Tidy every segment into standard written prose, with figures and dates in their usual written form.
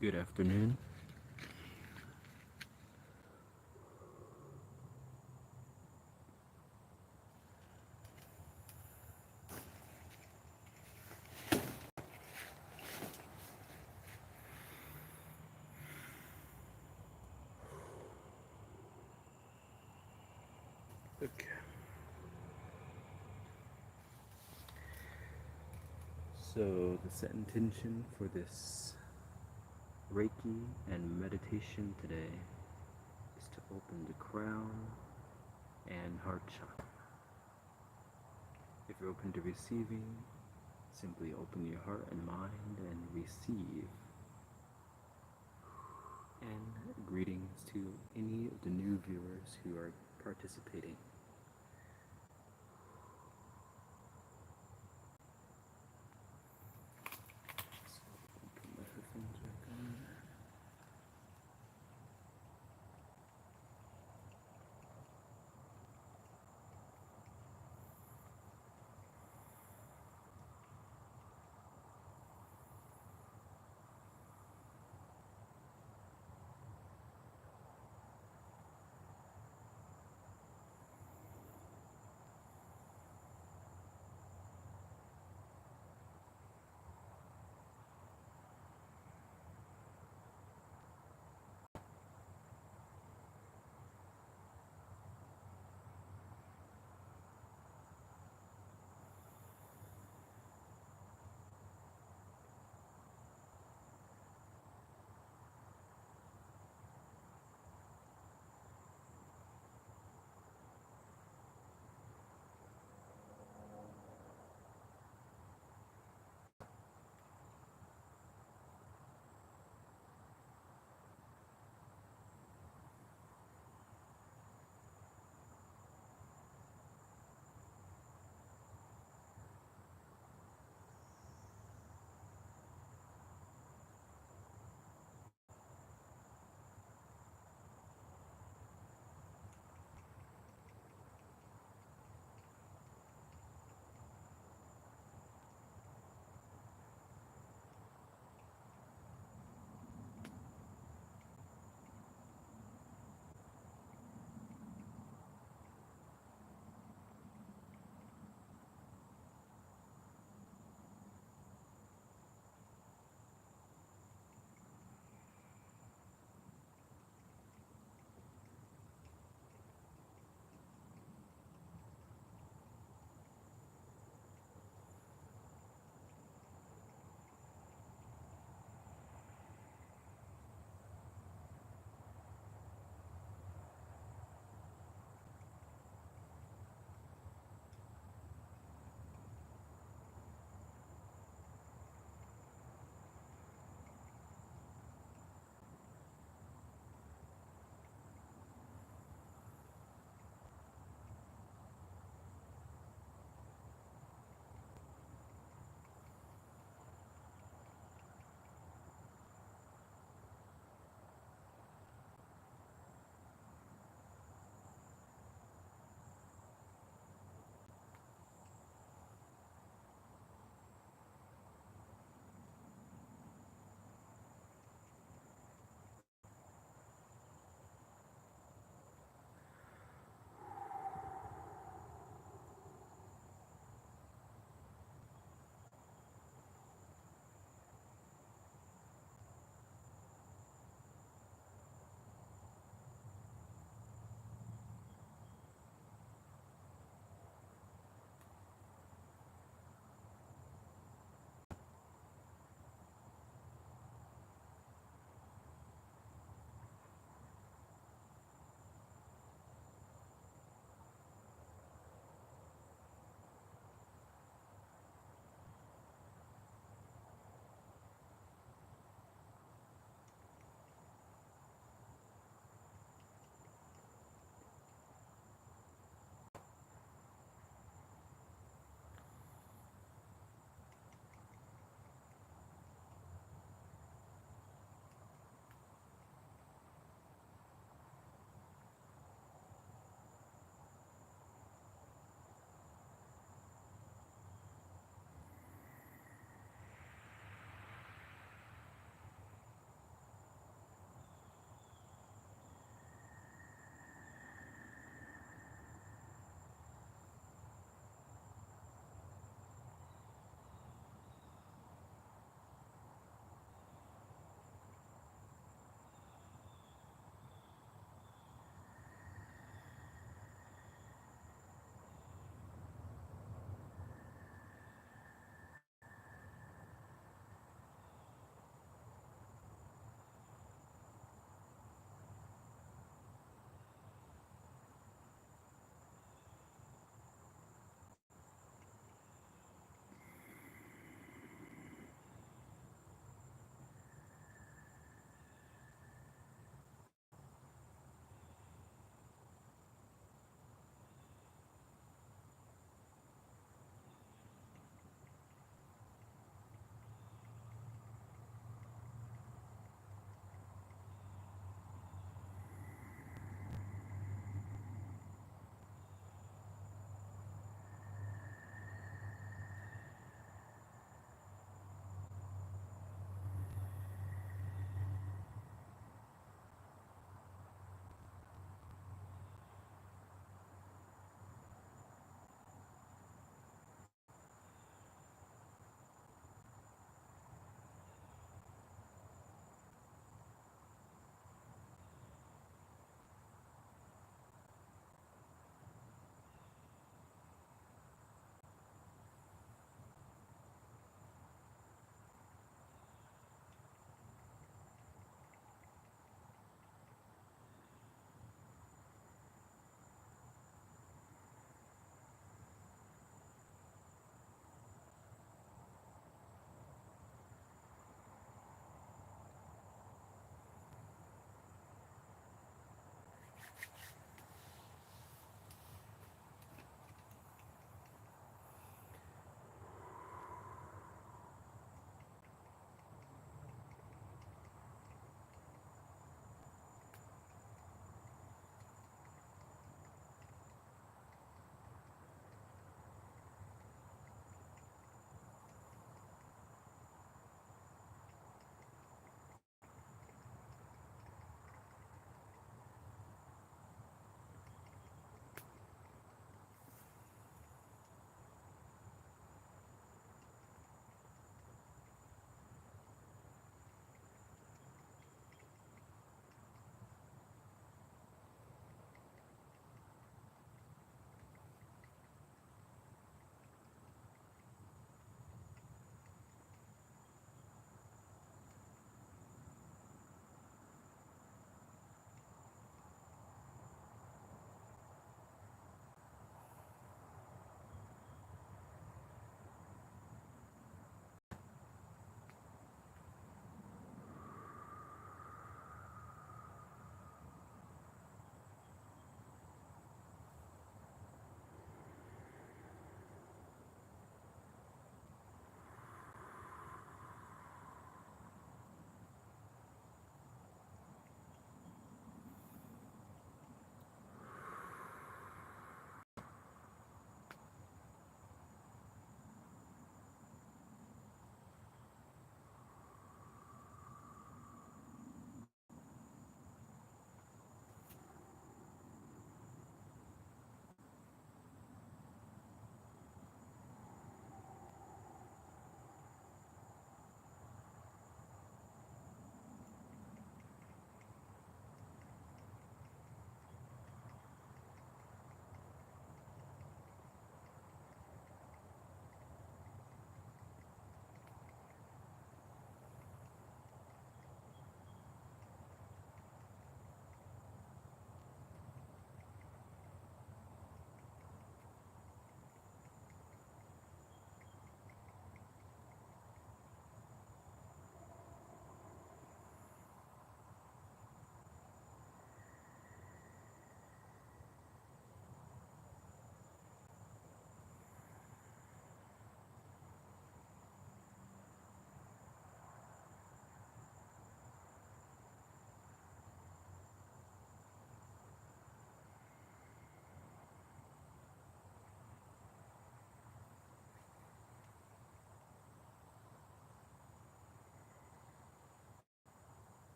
Good afternoon. Okay. So, the set intention for this Reiki and meditation today is to open the crown and heart chakra. If you're open to receiving, simply open your heart and mind and receive. And greetings to any of the new viewers who are participating. So, put my headphones back on.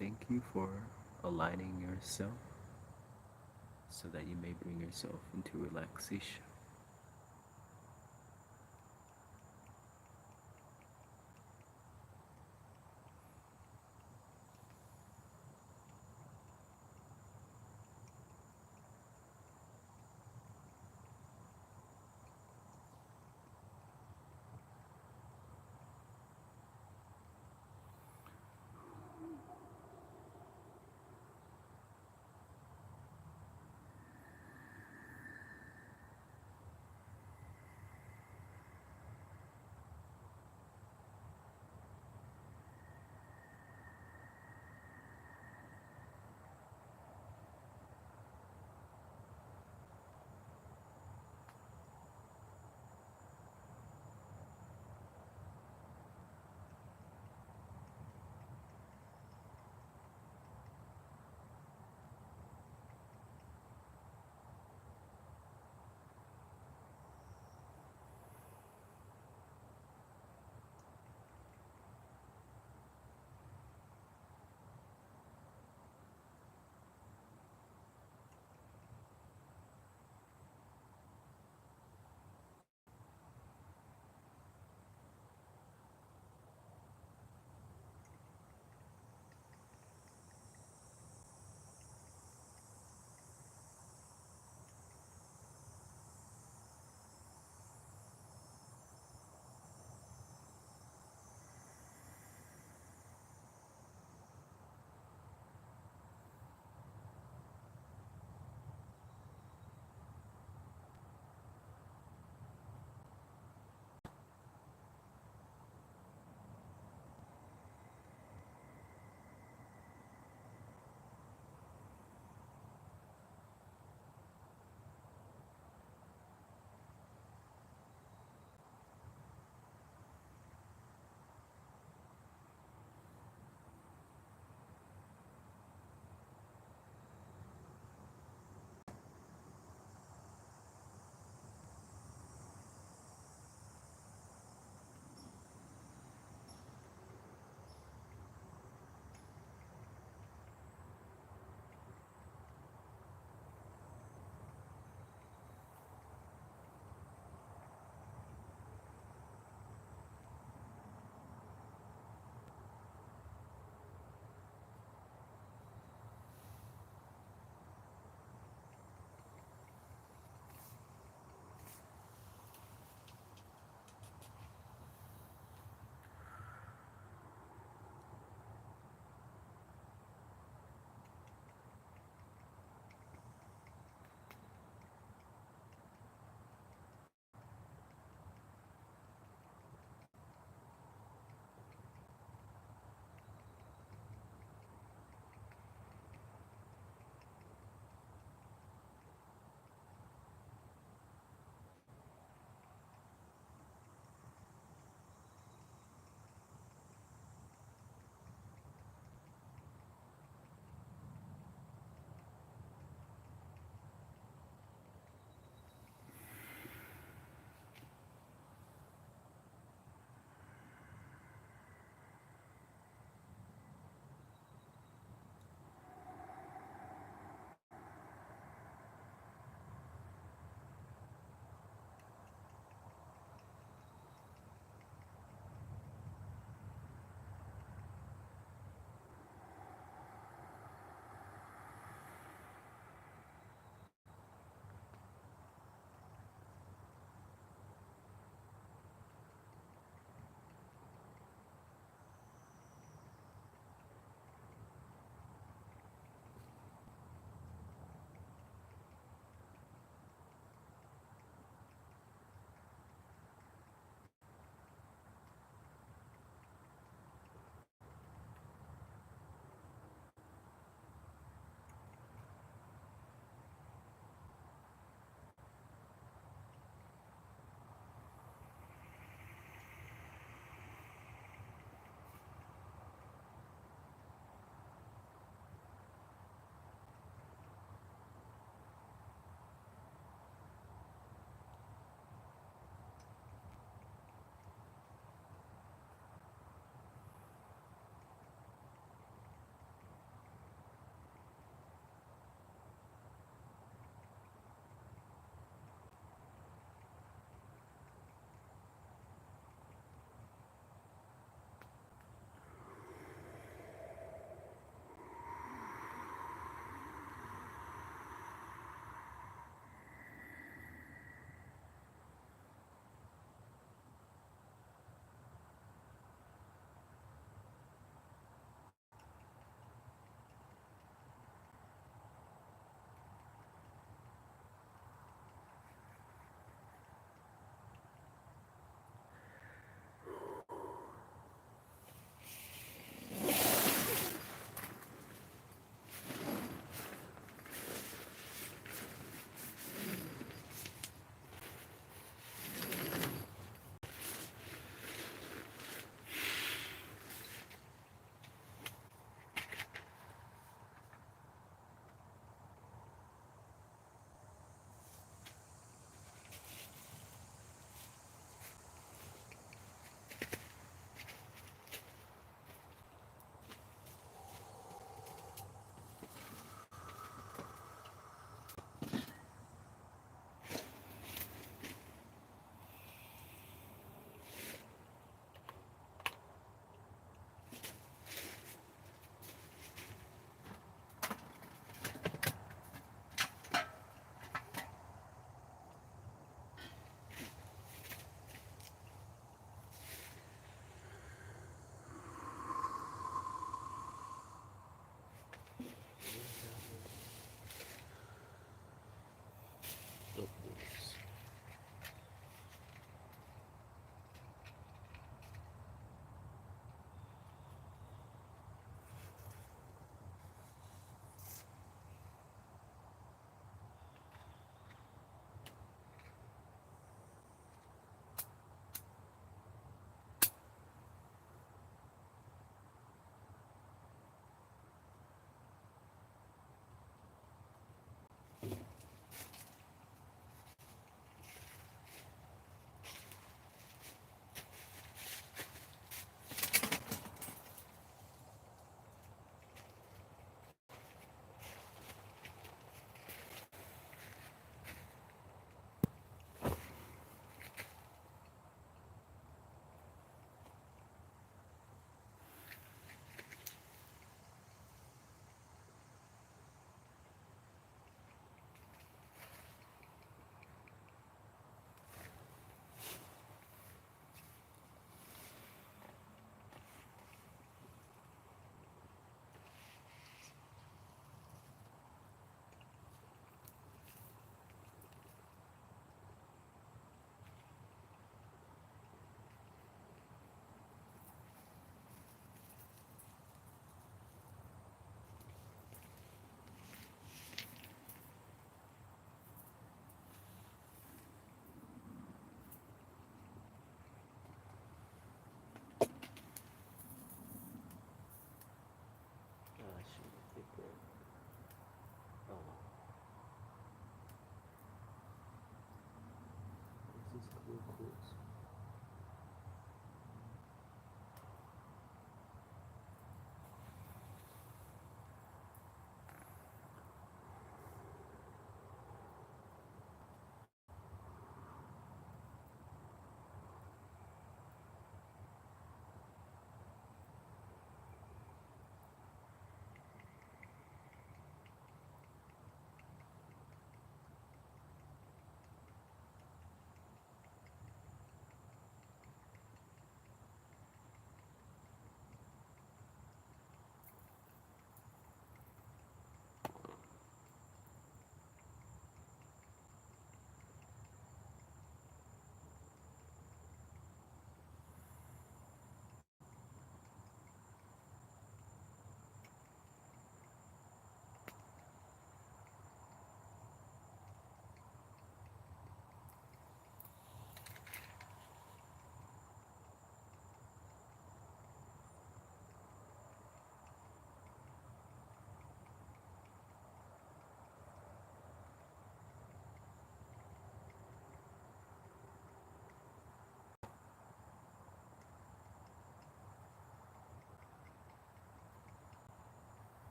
thank you for aligning yourself so that you may bring yourself into relaxation.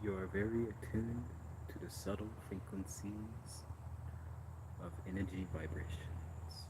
You are very attuned to the subtle frequencies of energy vibrations.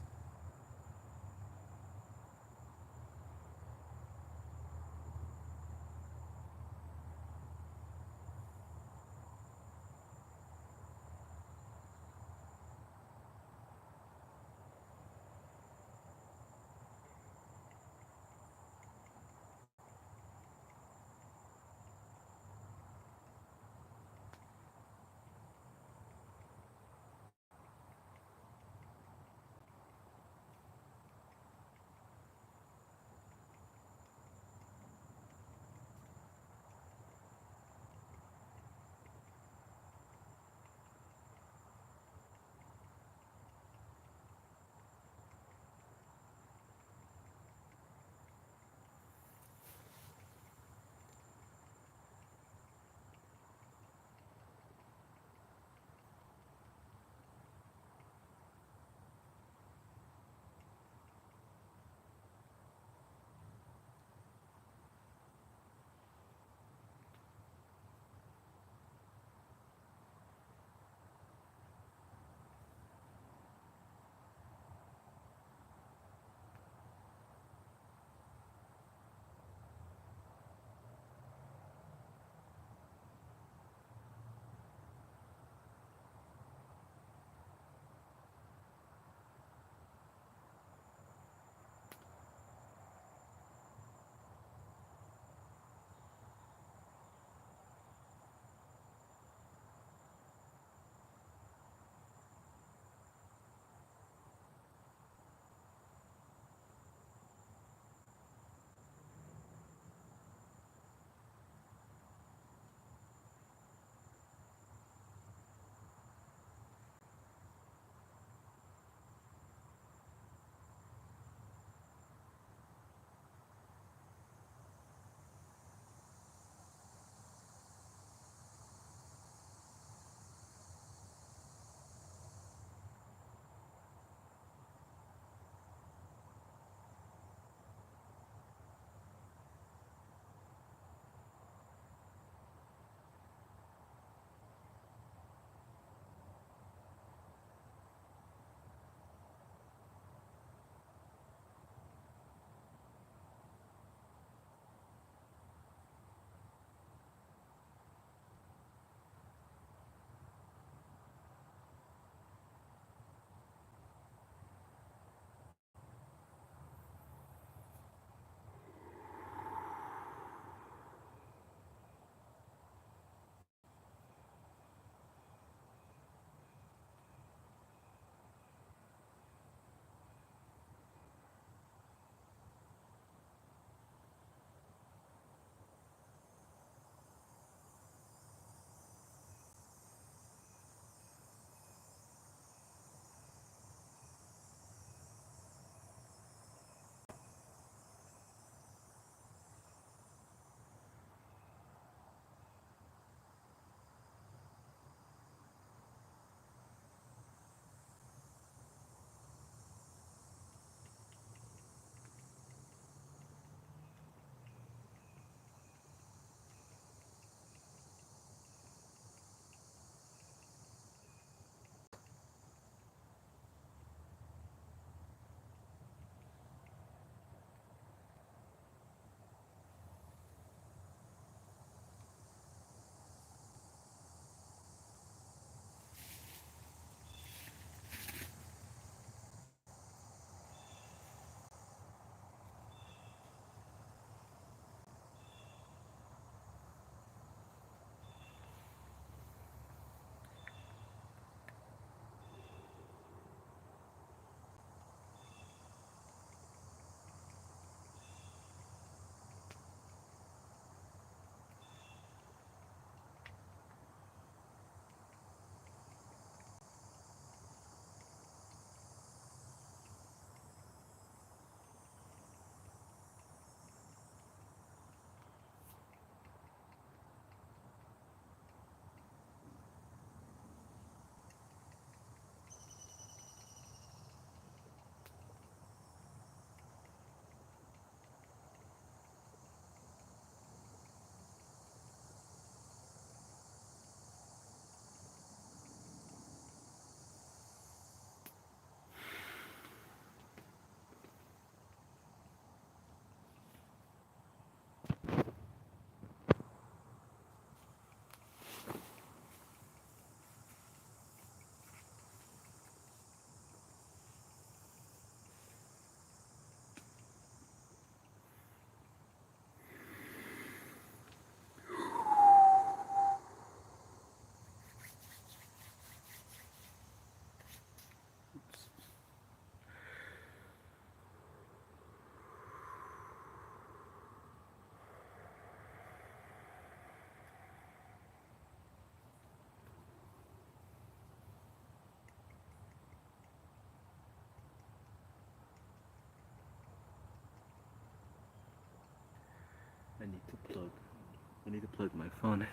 I need to plug my phone in.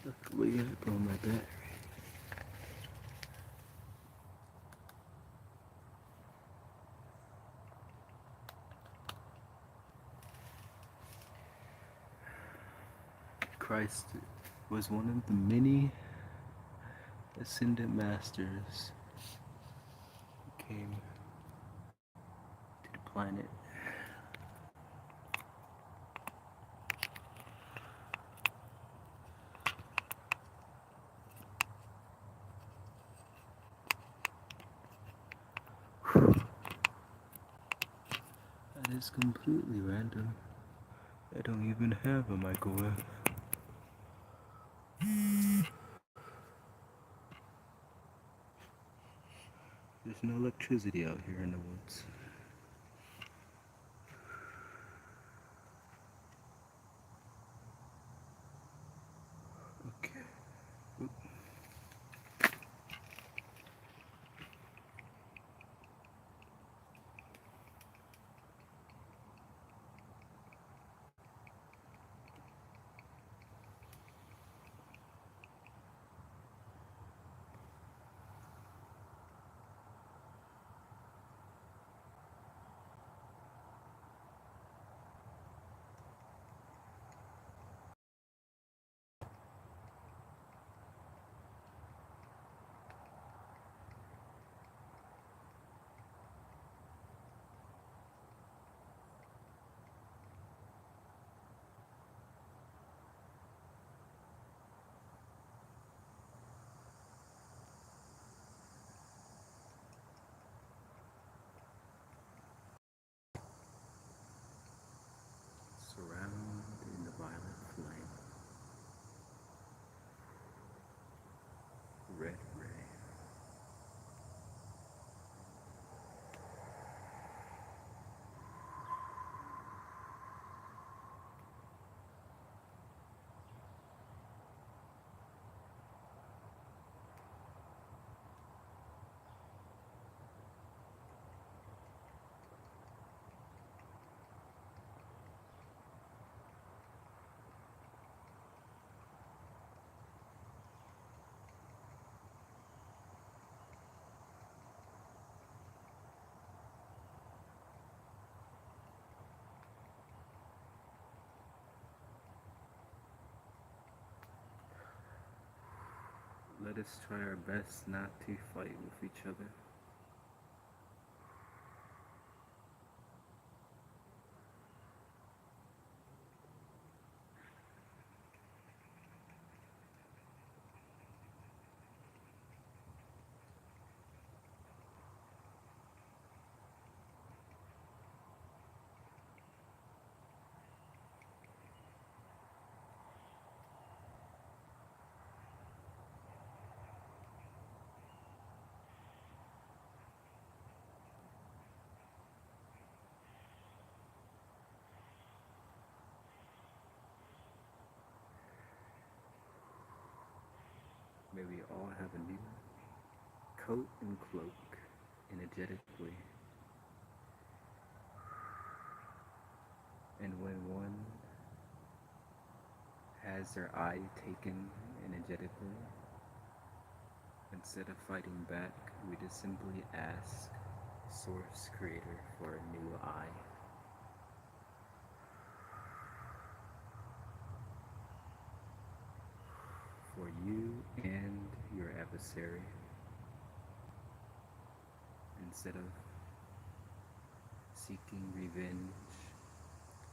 Luckily I blow my battery. Christ was one of the many ascended masters who came to the planet. That is completely random. I don't even have a microwave. There's no electricity out here in the woods. Okay. Oop. Surrounded in the violet flame. Red ray. Let us try our best not to fight with each other. May we all have a new coat and cloak energetically. And when one has their eye taken energetically, instead of fighting back, we just simply ask Source Creator for a new eye. For you and your adversary. Instead of seeking revenge,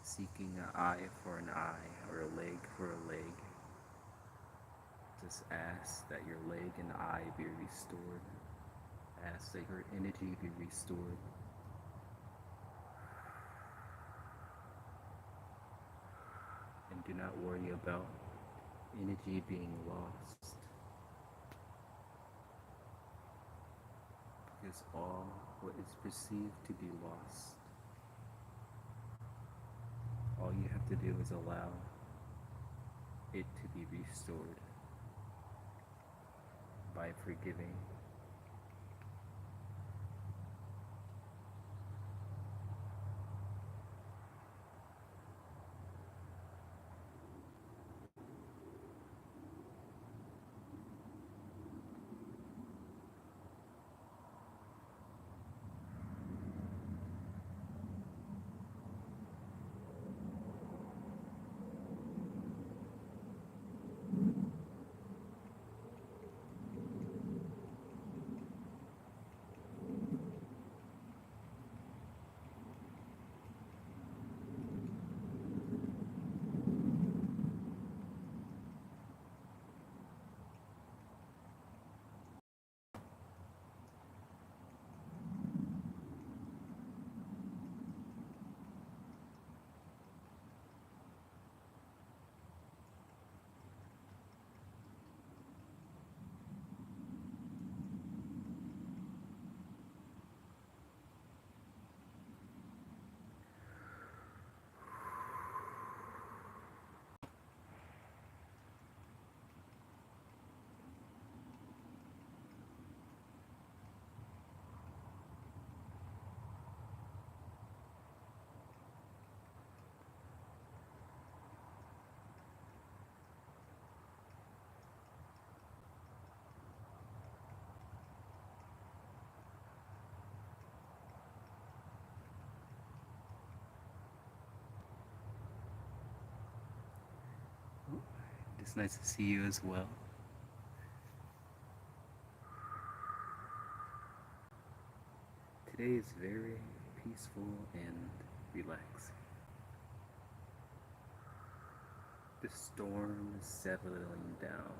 seeking an eye for an eye or a leg for a leg, just ask that your leg and eye be restored. Ask that your energy be restored. And do not worry about energy being lost. Because all what is perceived to be lost, all you have to do is allow it to be restored by forgiving. It's nice to see you as well. Today is very peaceful and relaxing. The storm is settling down,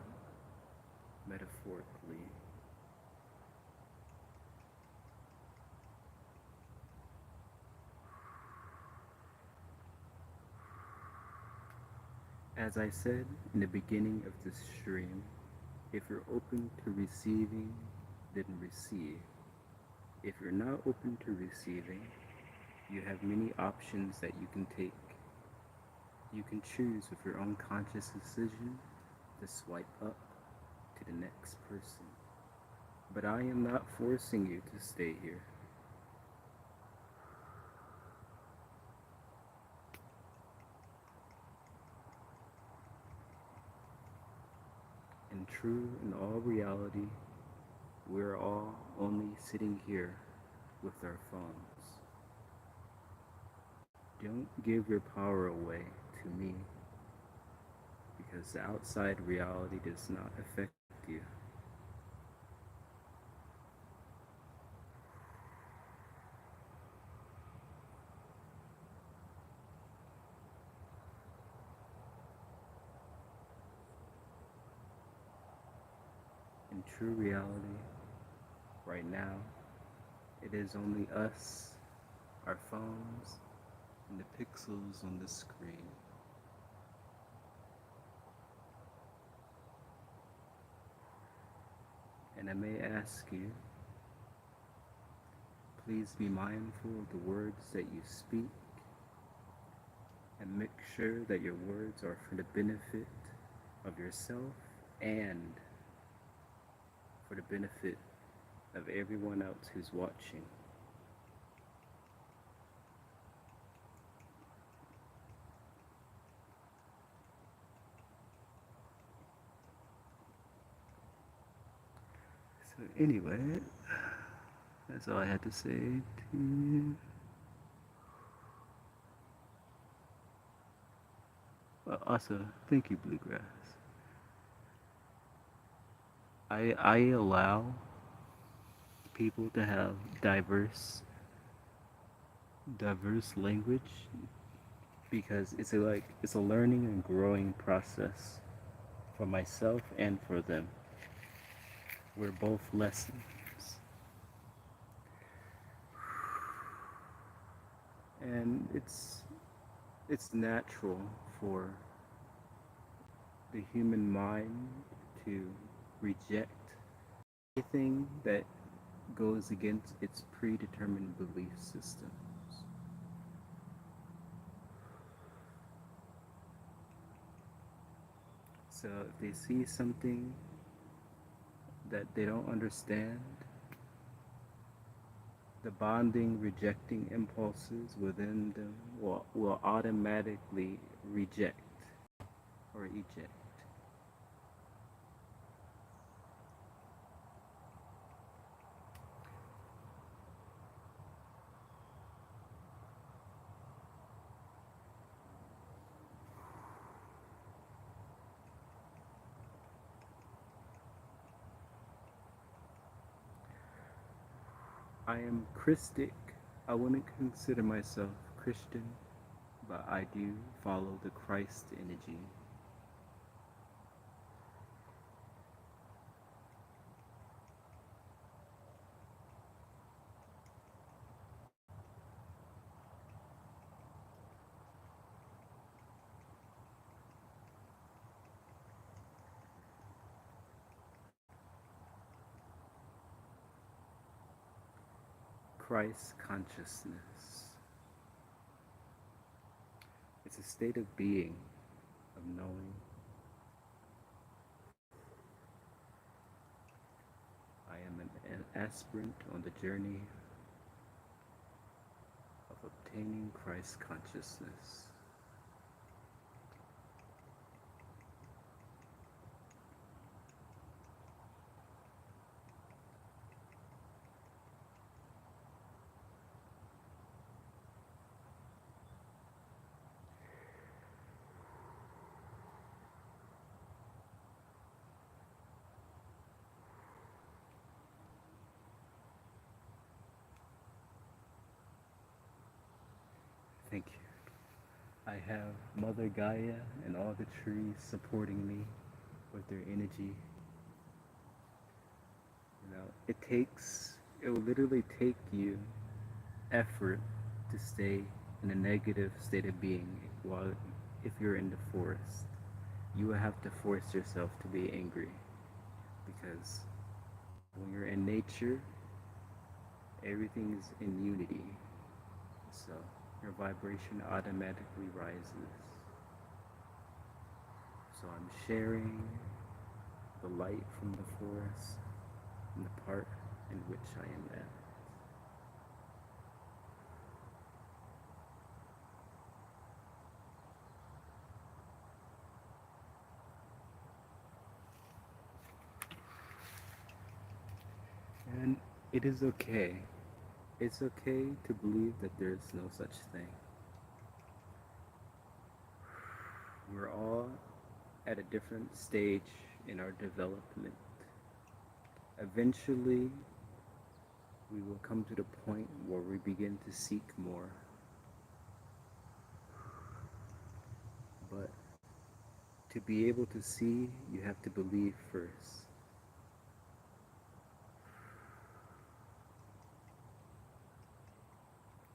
metaphorically. As I said in the beginning of this stream, if you're open to receiving, then receive. If you're not open to receiving, you have many options that you can take. You can choose with your own conscious decision to swipe up to the next person. But I am not forcing you to stay here. In true and all reality, we're all only sitting here with our phones. Don't give your power away to me, because the outside reality does not affect you. In true reality, right now, it is only us, our phones, and the pixels on the screen. And I may ask you, please be mindful of the words that you speak and make sure that your words are for the benefit of yourself and for the benefit of everyone else who's watching. So anyway, that's all I had to say to you. Well, also, thank you, Bluegrass. I allow people to have diverse language because it's a learning and growing process for myself and for them. We're both lessons. And it's natural for the human mind to reject anything that goes against its predetermined belief systems. So if they see something that they don't understand, the bonding, rejecting impulses within them will automatically reject or eject. I am Christic. I wouldn't consider myself Christian, but I do follow the Christ energy. Christ consciousness. It's a state of being, of knowing. I am an aspirant on the journey of obtaining Christ consciousness. I have Mother Gaia and all the trees supporting me with their energy. It will literally take you effort to stay in a negative state of being while if you're in the forest. You will have to force yourself to be angry because when you're in nature, everything is in unity. So your vibration automatically rises. So I'm sharing the light from the forest and the part in which I am at. And it is okay. It's okay to believe that there is no such thing. We're all at a different stage in our development. Eventually, we will come to the point where we begin to seek more. But to be able to see, you have to believe first.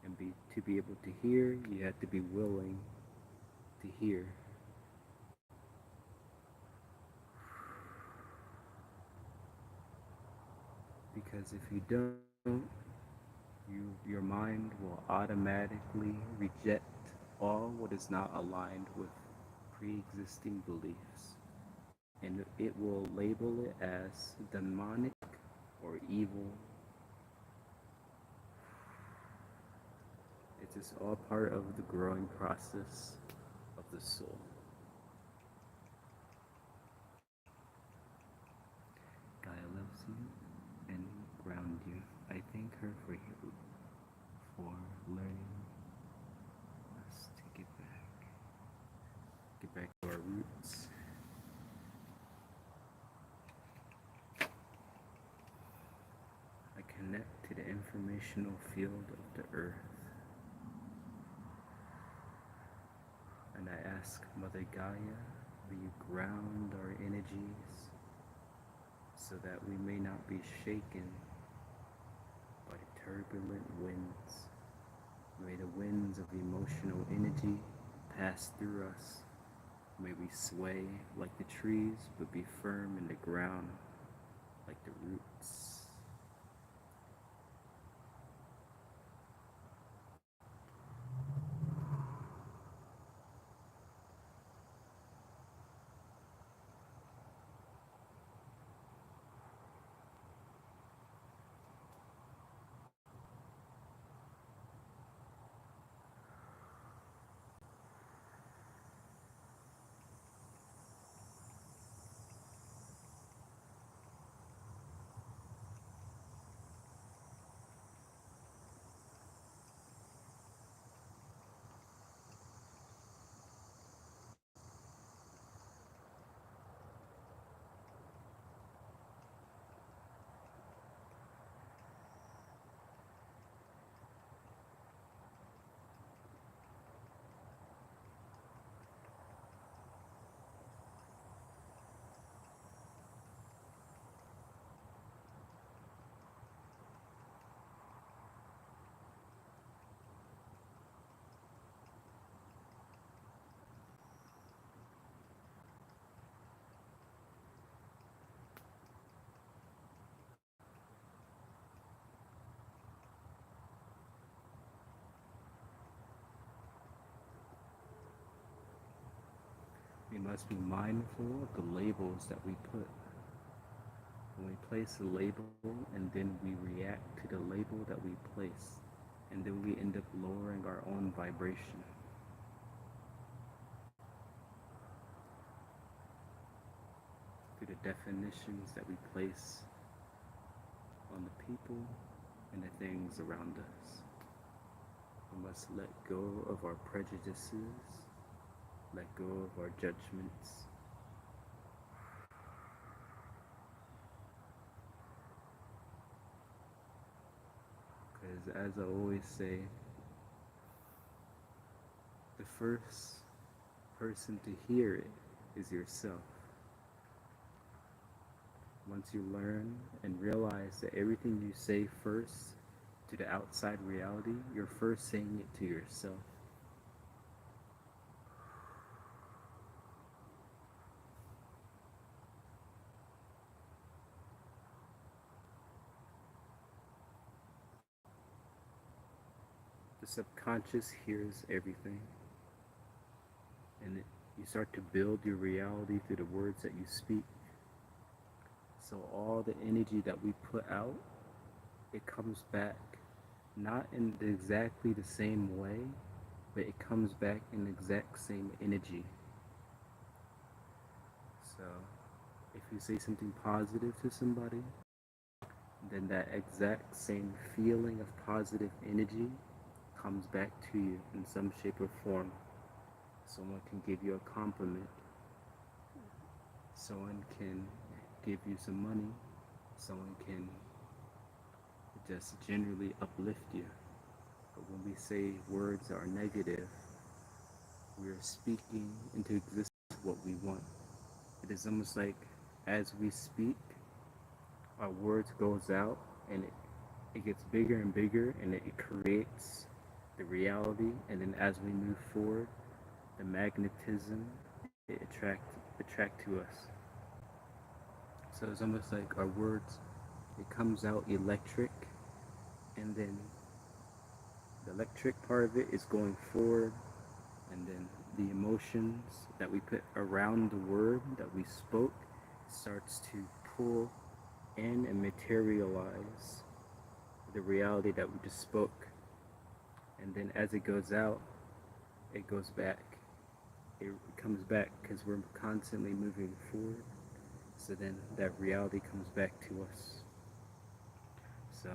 And to be able to hear, you have to be willing to hear. Because if you don't, your mind will automatically reject all what is not aligned with pre-existing beliefs. And it will label it as demonic or evil. It is all part of the growing process of the soul. Gaia loves you and ground you. I thank her for learning us to get back to our roots. I connect to the informational field of the earth. And I ask Mother Gaia, will you ground our energies so that we may not be shaken by turbulent winds. May the winds of emotional energy pass through us. May we sway like the trees, but be firm in the ground like the roots. We must be mindful of the labels that we put. When we place a label and then we react to the label that we place, and then we end up lowering our own vibration. Through the definitions that we place on the people and the things around us. We must let go of our prejudices, let go of our judgments. Because as I always say, the first person to hear it is yourself. Once you learn and realize that everything you say first to the outside reality, you're first saying it to yourself. The subconscious hears everything, and you start to build your reality through the words that you speak. So all the energy that we put out, it comes back not in exactly the same way, but it comes back in the exact same energy. So if you say something positive to somebody, then that exact same feeling of positive energy comes back to you in some shape or form. Someone can give you a compliment. Someone can give you some money. Someone can just generally uplift you. But when we say words that are negative, we are speaking into existence what we want. It is almost like as we speak, our words goes out and it gets bigger and bigger and it creates the reality, and then as we move forward, the magnetism it attract to us. So it's almost like our words, it comes out electric, and then the electric part of it is going forward, and then the emotions that we put around the word that we spoke starts to pull in and materialize the reality that we just spoke. And then as it goes out, it goes back. It comes back because we're constantly moving forward. So then that reality comes back to us. So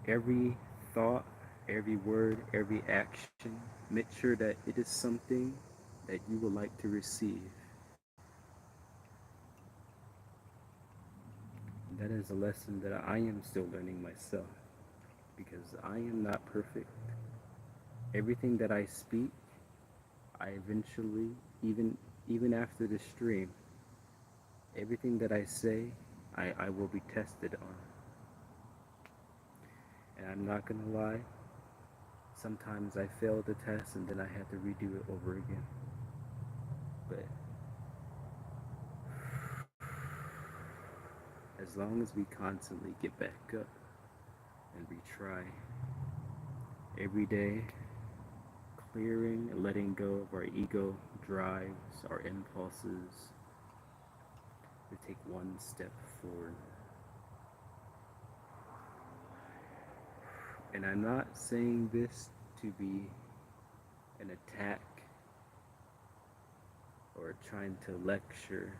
every thought, every word, every action, make sure that it is something that you would like to receive. And that is a lesson that I am still learning myself, because I am not perfect. Everything that I speak, I eventually, even after the stream, everything that I say, I will be tested on. And I'm not gonna lie, sometimes I fail the test and then I have to redo it over again. But as long as we constantly get back up and retry every day, clearing and letting go of our ego drives, our impulses, we take one step forward. And I'm not saying this to be an attack or trying to lecture.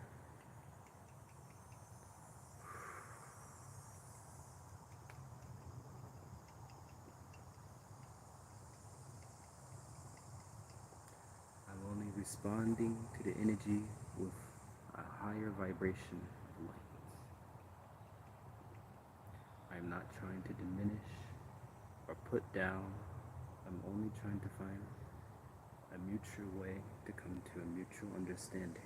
I'm only responding to the energy with a higher vibration of light. I'm not trying to diminish or put down. I'm only trying to find a mutual way to come to a mutual understanding.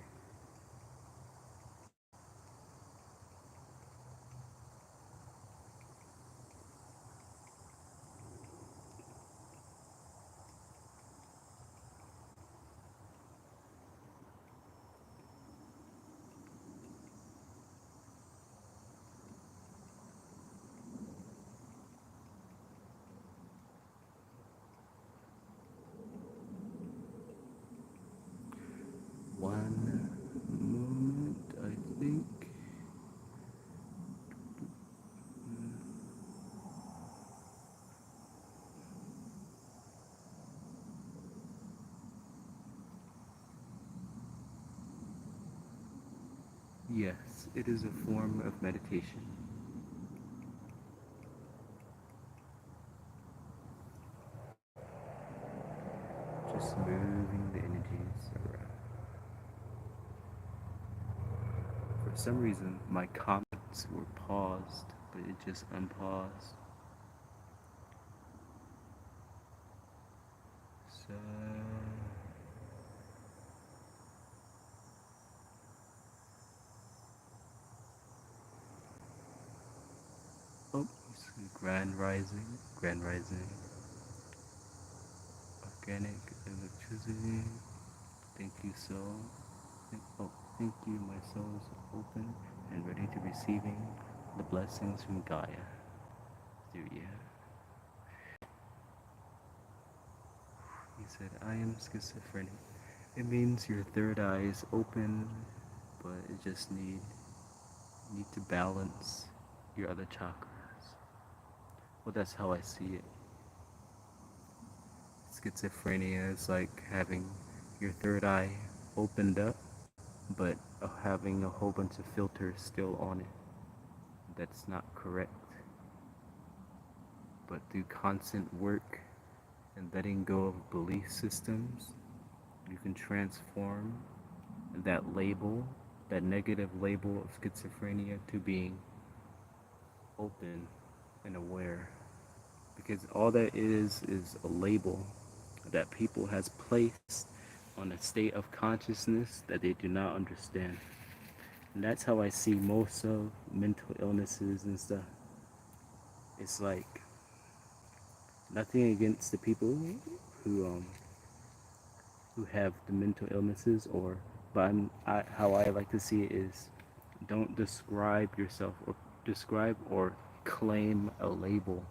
One moment, I think. Yes, it is a form of meditation. Just moving the energies around. For some reason, my comments were paused, but it just unpaused. So, oh, Grand Rising, Organic Electricity. Thank you, soul. Oh, thank you, my soul is open and ready to receiving the blessings from Gaia through you. He said, I am schizophrenic. It means your third eye is open, but it just need to balance your other chakras. Well, that's how I see it. Schizophrenia is like having your third eye opened up, but having a whole bunch of filters still on it. That's not correct. But through constant work and letting go of belief systems, you can transform that label, that negative label of schizophrenia, to being open and aware. Because all that is a label that people has placed on a state of consciousness that they do not understand. And that's how I see most of mental illnesses and stuff. It's like nothing against the people who um who have the mental illnesses, or but how I like to see it is, don't describe yourself or describe or claim a label.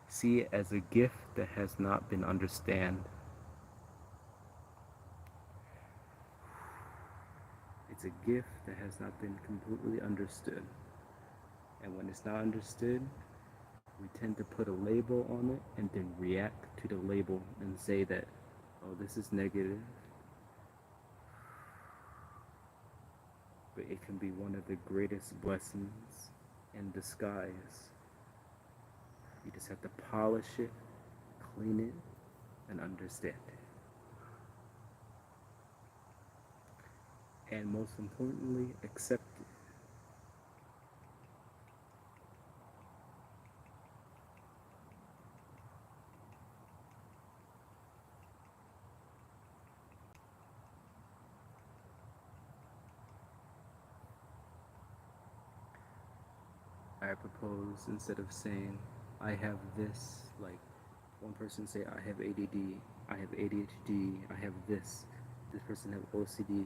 See it as a gift that has not been understood. It's a gift that has not been completely understood. And when it's not understood, we tend to put a label on it and then react to the label and say that, oh, this is negative. But it can be one of the greatest blessings in disguise. You just have to polish it, clean it, and understand it. And most importantly, accept it. I propose, instead of saying, I have this, like one person say, I have ADD, I have ADHD, I have this person have OCD.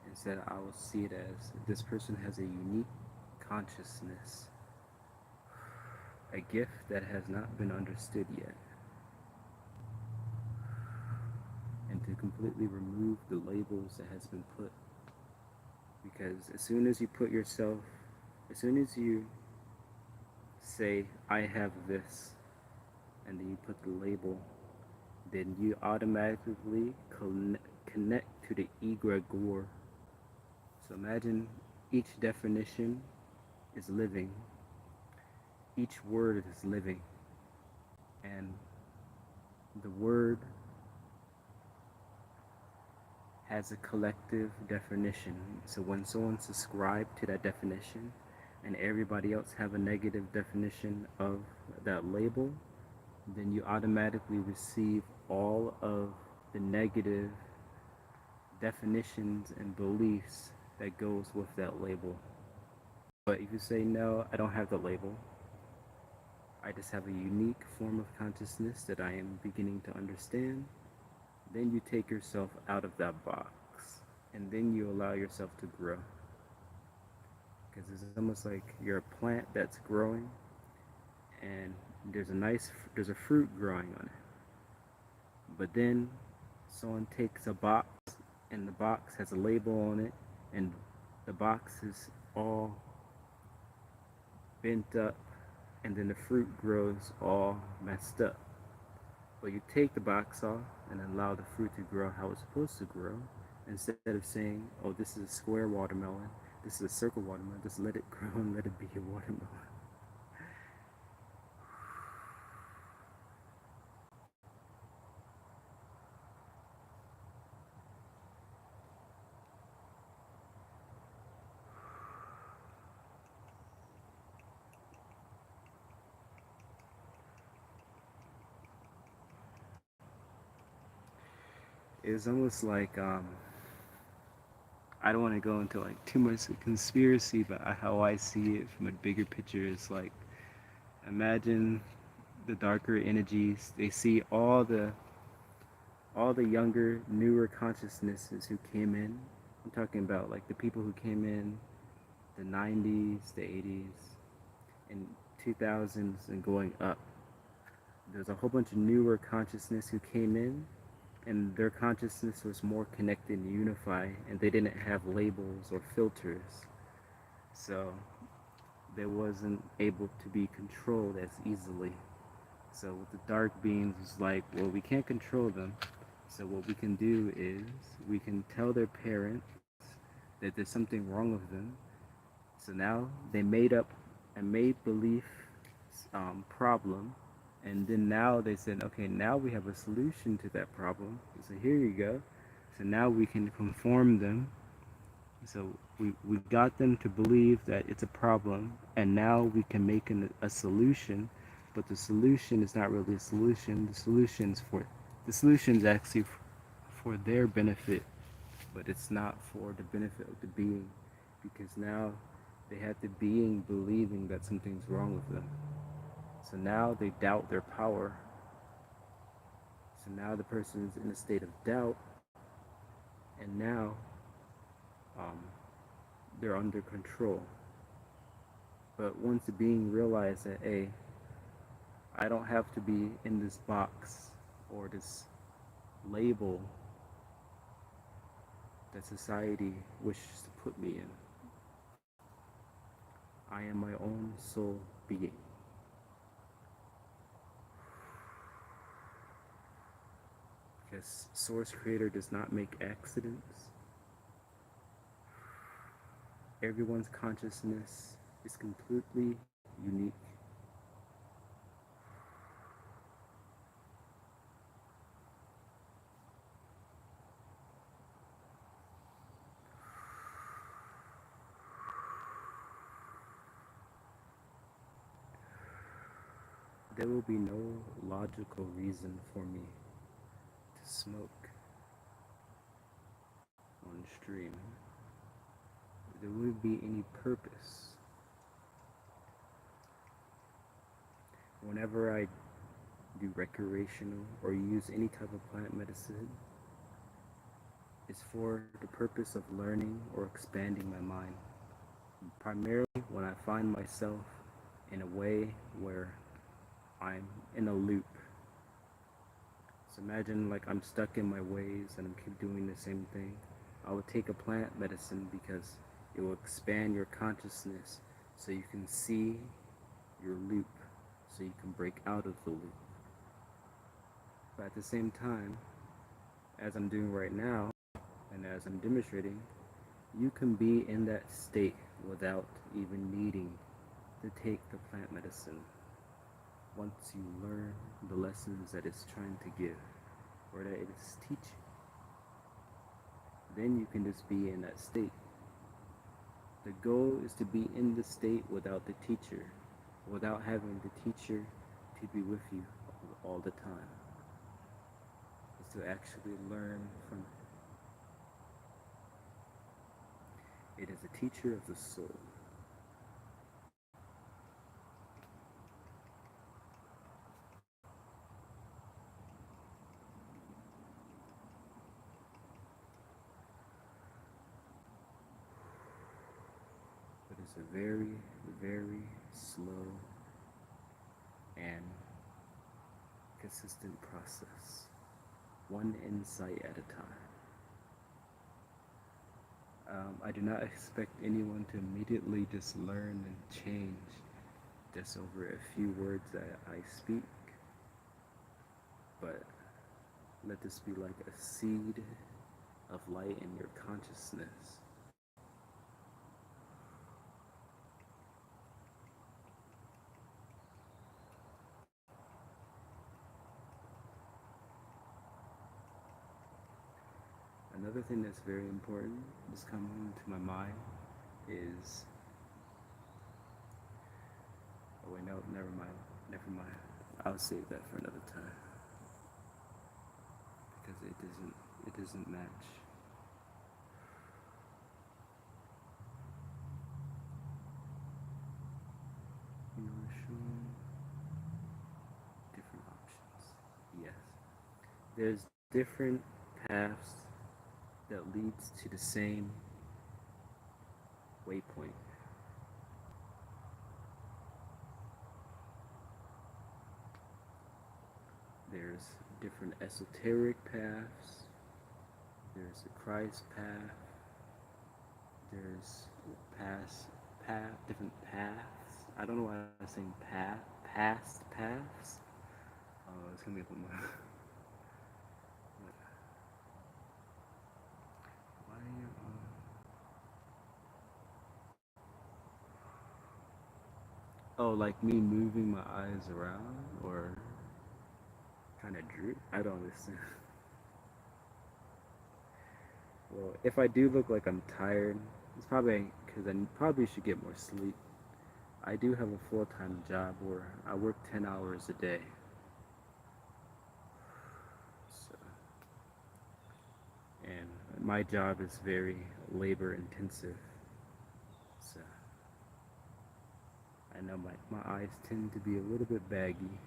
Instead, I will see it as, this person has a unique consciousness, a gift that has not been understood yet. And to completely remove the labels that has been put. Because as soon as you put yourself, as soon as you say, I have this, and then you put the label, then you automatically connect to the egregore. So imagine each definition is living, each word is living, and the word has a collective definition. So when someone subscribes to that definition and everybody else have a negative definition of that label, then you automatically receive all of the negative definitions and beliefs that goes with that label. But if you say, no, I don't have the label, I just have a unique form of consciousness that I am beginning to understand, then you take yourself out of that box, and then you allow yourself to grow. Because it's almost like you're a plant that's growing, and there's a fruit growing on it. But then someone takes a box, and the box has a label on it, and the box is all bent up, and then the fruit grows all messed up. But you take the box off and allow the fruit to grow how it's supposed to grow, instead of saying, oh, this is a square watermelon, this is a circle watermelon, just let it grow and let it be a watermelon. it's almost like I don't want to go into like too much conspiracy, but how I see it from a bigger picture is like imagine the darker energies. They see all the younger, newer consciousnesses who came in. I'm talking about like the people who came in the 90s, the 80s, and 2000s and going up. There's a whole bunch of newer consciousness who came in, and their consciousness was more connected and unified, and they didn't have labels or filters. So they wasn't able to be controlled as easily. So with the dark beings, it's like, well, we can't control them. So what we can do is we can tell their parents that there's something wrong with them. So now they made up a made belief problem, and then now they said, okay, now we have a solution to that problem. So here you go. So now we can conform them. So we got them to believe that it's a problem, and now we can make a solution, but the solution is not really a solution. The solution is actually for their benefit, but it's not for the benefit of the being, because now they have the being believing that something's wrong with them. So now they doubt their power. So now the person is in a state of doubt, and now um, they're under control. But once the being realized that, hey, I don't have to be in this box or this label that society wishes to put me in. I am my own soul being. Because Source Creator does not make accidents. Everyone's consciousness is completely unique. There will be no logical reason for me to smoke on stream. There wouldn't be any purpose. Whenever I do recreational or use any type of plant medicine, it's for the purpose of learning or expanding my mind. Primarily when I find myself in a way where I'm in a loop. So imagine like I'm stuck in my ways and I'm keep doing the same thing. I would take a plant medicine because it will expand your consciousness so you can see your loop, so you can break out of the loop. But at the same time, as I'm doing right now, and as I'm demonstrating, you can be in that state without even needing to take the plant medicine. Once you learn the lessons that it's trying to give, or that it is teaching, then you can just be in that state. The goal is to be in the state without the teacher, without having the teacher to be with you all the time. Is to actually learn from it. It is a teacher of the soul. But it's a very, very slow and consistent process, one insight at a time. I do not expect anyone to immediately just learn and change just over a few words that I speak, but let this be like a seed of light in your consciousness. Another thing that's very important that's coming to my mind is, oh wait, no, never mind. I'll save that for another time because It doesn't match. You are showing different options. Yes. There's different paths that leads to the same waypoint. There's different esoteric paths. There's a Christ path. There's different paths. I don't know why I'm saying past paths. It's gonna be a little more. Why are you? Oh, like me moving my eyes around or kind of droop? I don't understand. Well, if I do look like I'm tired, it's probably because I probably should get more sleep. I do have a full-time job where I work 10 hours a day. So, and my job is very labor intensive. So, I know my eyes tend to be a little bit baggy.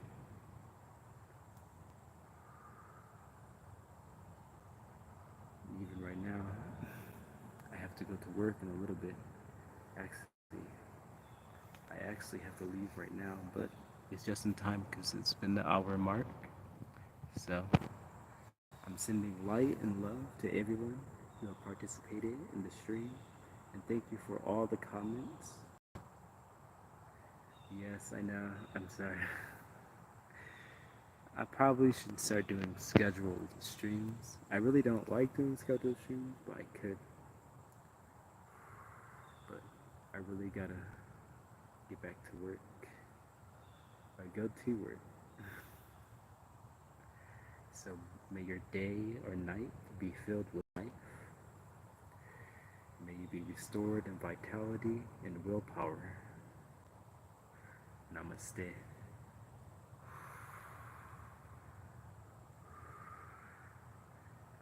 Even right now, I have to go to work in a little bit. Actually, I actually have to leave right now, but it's just in time because it's been the hour mark. So, I'm sending light and love to everyone who have participated in the stream, and thank you for all the comments. Yes, I know. I'm sorry. I probably should start doing scheduled streams. I really don't like doing scheduled streams, but I could. But I really gotta get back to work. I go to work. So may your day or night be filled with life. May you be restored in vitality and willpower. Namaste.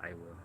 I will.